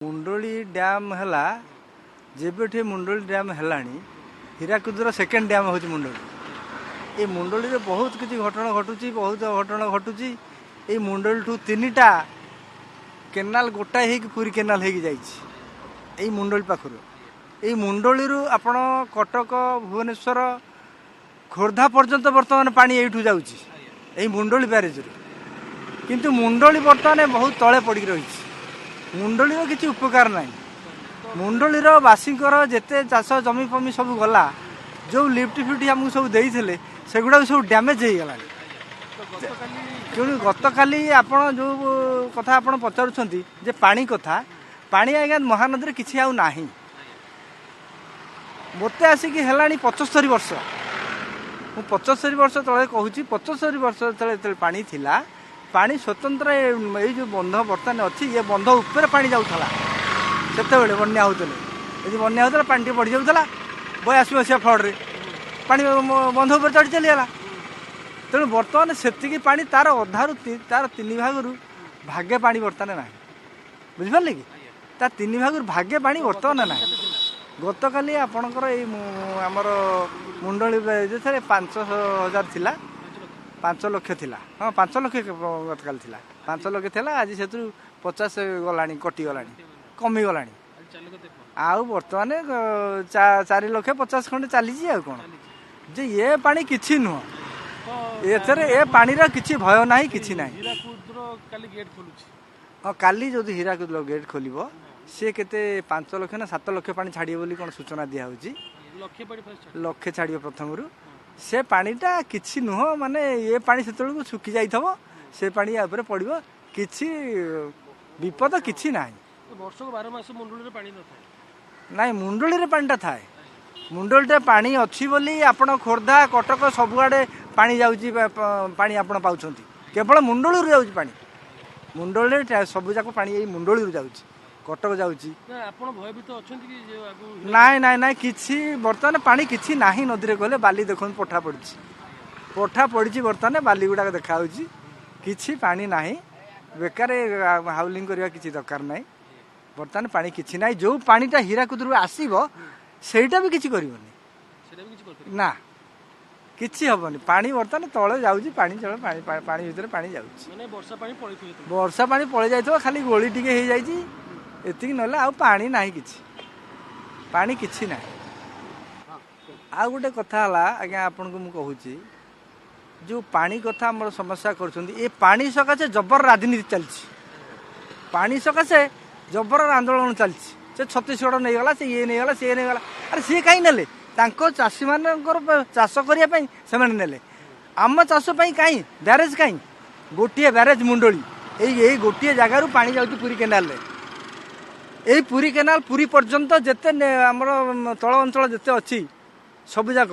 मुंडोली dam है जेबे मुंडोली dam है हीराकुदर सेकेंड डैम हूँ मुंडोली। ये मुंडोली रे बहुत किसी घटना घटुची बहुत घटना घटुची। ये मुंडोली ठू तीन टा केनाल गोटाए हो पूरी केनाल हो जाइए मुंडोली पाखर। ये मुंडोली आपण कटक भुवनेश्वर खोर्धा पर्यंत बर्तमान पानी यू जाऊँगी मुंडोली ब्यारेज किंतु मुंडोली बर्तमान बहुत तले पड़ रही। मुंडोलीर किसी उपकार ना। मुंडोलीर बासींकर जेते चाष जमी फमी सब गला जो लिफ्ट फिफ्ट आमको सब देते सेगुड़ा सब डैमेज हो गला। क्यों गत काली आपण जो कथा आप पचारुंट जे पानी कथा पानी आज्ञा महानदी किसी आउ ना मत आसिक है 75 वर्ष। मु 75 वर्ष तले कहूँ 75 वर्ष तले पानी थिला। पानी स्वतंत्र ये जो बंध बर्तमान अच्छी ये बंध उपर पानी जाऊला से बन्या होते यदि बन्या होता पानी टे बढ़ी जाऊला 82 मसीहा फ्लड्रे पानी बंध उपर चढ़ी चलीगला। तेणु बर्तमान से पानी तार अधारू तार 3 भाग भाग्य पानी बर्तमान ना बुझिपारे कि तार 3 भाग भाग्य पानी बर्तमान ना। गत काली आपणकर आमर मुंडोली जो 5,000 थिला 5 लक्ष थिला। हाँ 5 लक्ष गतकाल थिला 5 लक्ष थिला। आज से 50 गला कटि गला कमी गला आउ बर्तमान 4 लक्ष 50 खंडे चली कौन जे ये पानी किछि नुह ए पानी किछि भय ना कि ना। हाँ काली जो हीराकुद गेट खोल सी केते 5 लक्ष ना 7 लक्ष पानी छाड़े बोली कौन सूचना दिया लक्षे छाड़ प्रथम से पानीटा किछि नुह माने ये पानी से सुखी जाई से पानी या पड़ो किछि विपद किछि ना। वर्ष 12 मास मुंडोली पानी न नाई मुंडोली रे पानीटा थाए। मुंडोली पानी अच्छी बोली आपण खोर्धा कटक सबुआडे पानी जाउची पानी आपण पाउछंती केवल मुंडोली रे जाउची पानी। मुंडोली सब जाक पानी यही मुंडोली रे जाउची कटक जाउची आपण भयभीत अछंती कि जे आगु नाई नाई नाई किछि बर्तमान पानी किछि नाही नदी रे गले बाली देखन पठा पड़ी बर्तमान बाली गुडा देखा होची किछि पानी नाही बेकार हाउलिंग करवा किछि दरकार नाही। बर्तमान पानी किछि नाही जो पानीटा हीराकुद रु आसीबो सेटा भी किछि करिवनी ना किछि हबनी। पानी बर्तमान तळे जाउची पानी चले पानी भीतर पानी जाउची माने वर्षा पानी पळे जाइतो खाली गोली टिके हे जाइची एतिक नले आ पानी नाही किछि पानी किछि ना। आ गोटे कथा हला आज्ञा आपन को मु कहूची जो पानी कथा हमर समस्या करछंदी ए पानी सकासे जबर राजनीति चलछि। पानी सकासे जबर आंदोलन चलछि से छत्तीसगढ़ नहीं गला से ये नहीं गला से नहीं गला। अरे सी कहीं नेले तांको चाषी मानकर चाष करिया पई से माने नेले आम चाष पई कहीं ब्यारेज कहीं गोटिए ब्यारेज मुंडोली यही गोटिए जगार पानी जाउची पूरी केनाल रे। यही पूरी केनाल पूरी पर्यंत जिते आमर तल अंचल जिते अच्छी सबू जाक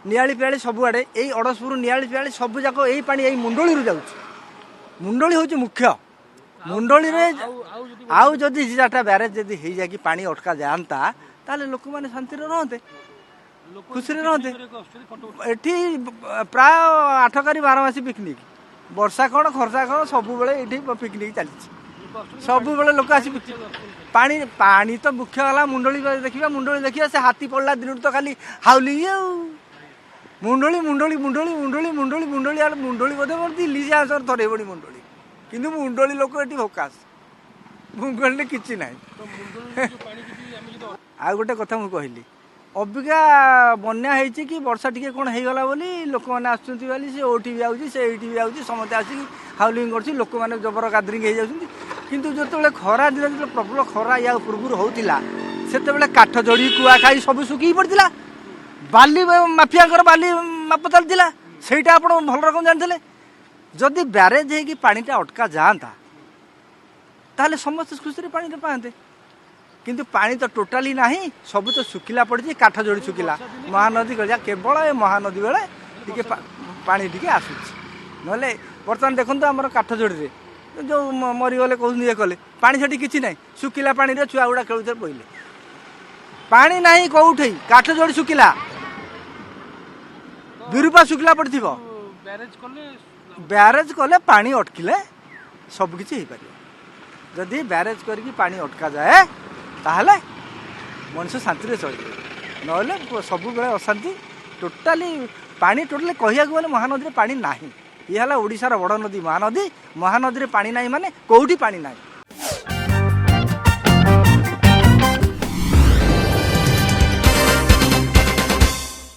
नियाली पियाली सबुआड़े यही अड़सपुर नियाली पियाली सबू जाक यही पानी यही मुंडोली जाउची। मुंडोली हूँ मुख्य। मुंडोली रे आउ जदि 4टा ब्यारेज जदि हो जाकि पानी अटका जाता ताले लोक माने शांति रहते खुशी रहते। एठी प्राय 8 कारी 12 मासी पिकनिक वर्षा कौन खर्चा कौन सब ये पिकनिक चली सब लोक आसी पानी पानी तो मुख्य है मुंडोली देखा मुंडोली देखिए से हाथी पड़ला दिन तो खाली हाउली मुंडोली मुंडोली मुंडोली मुंडोली मुंडोली मुंडोली आल मुंडोली बोधे मोर दिल्ली से आसर थरे बड़ी मुंडोली किंतु मुंडोली लोक ये भोकास मुंडोली किसी ना। आ गोटे कथा मुझे कहली अबिका बन्या है कि वर्षा टी कौन होगला बोली लोक मैंने आसुँच से ओटी भी आऊँगी से ये भी आऊँगी समस्त आसिक हाउलिंग कर लोक मैंने जबर गादरिंग हो जाती। किंतु जो खरा दिन जो प्रबल खरा या पूर्व होता से काठ जोड़ी कुआ खाई सब सुखी पड़ता बाली माफिया बाली माप चलता ସେଇଟା ଆପଣ ଭଲ ରକମ ଜାଣିଥିଲେ। ଯଦି ବ୍ୟାରେଜ ହେଇକି ପାଣିଟା ଅଟକା ଯାଆନ୍ତା ତାହେଲେ ସମସ୍ତେ ଖୁସିରେ ପାଣିଟା ପାଆନ୍ତେ କିନ୍ତୁ ପାଣି ତ ଟୋଟାଲି ନାହିଁ ସବୁ ତ ଶୁଖିଲା ପଡ଼ିଛି କାଠ ଯୋଡ଼ି ଶୁଖିଲା ମହାନଦୀ ଗଳିଆ କେବଳ ଏ ମହାନଦୀ ବେଳେ ଟିକେ ପାଣି ଟିକେ ଆସୁଛି ନହେଲେ ବର୍ତ୍ତମାନ ଦେଖନ୍ତୁ ଆମର କାଠ ଯୋଡ଼ିରେ ଯେଉଁ ମରିଗଲେ କହୁଛନ୍ତି ଇଏ କଲେ ପାଣି ସେଠି କିଛି ନାହିଁ ଶୁଖିଲା ପାଣିରେ ଛୁଆ ଗୁଡ଼ା ଖେଳୁଥିଲେ ପଇଲେ ପାଣି ନାହିଁ କୋଉଠି କାଠ ଯୋଡ଼ି ଶୁଖିଲା ବିରୁପା ଶୁଖିଲା ପଡ଼ିଥିବ ବ୍ୟାରେଜ କଲେ ପାଣି ଅଟକିଲେ ସବୁ କିଛି ହେଇପାରିବ। जदि ब्यारेज करके पानी अटका जाए ताहले मनुष्य शांति चलिए ना सब बेले अशांति टोटाली पानी टोटाली कहया गले महानदी पानी ना ये है ओडार बड़ नदी महानदी महानदी पानी ना माने कौटी पानी ना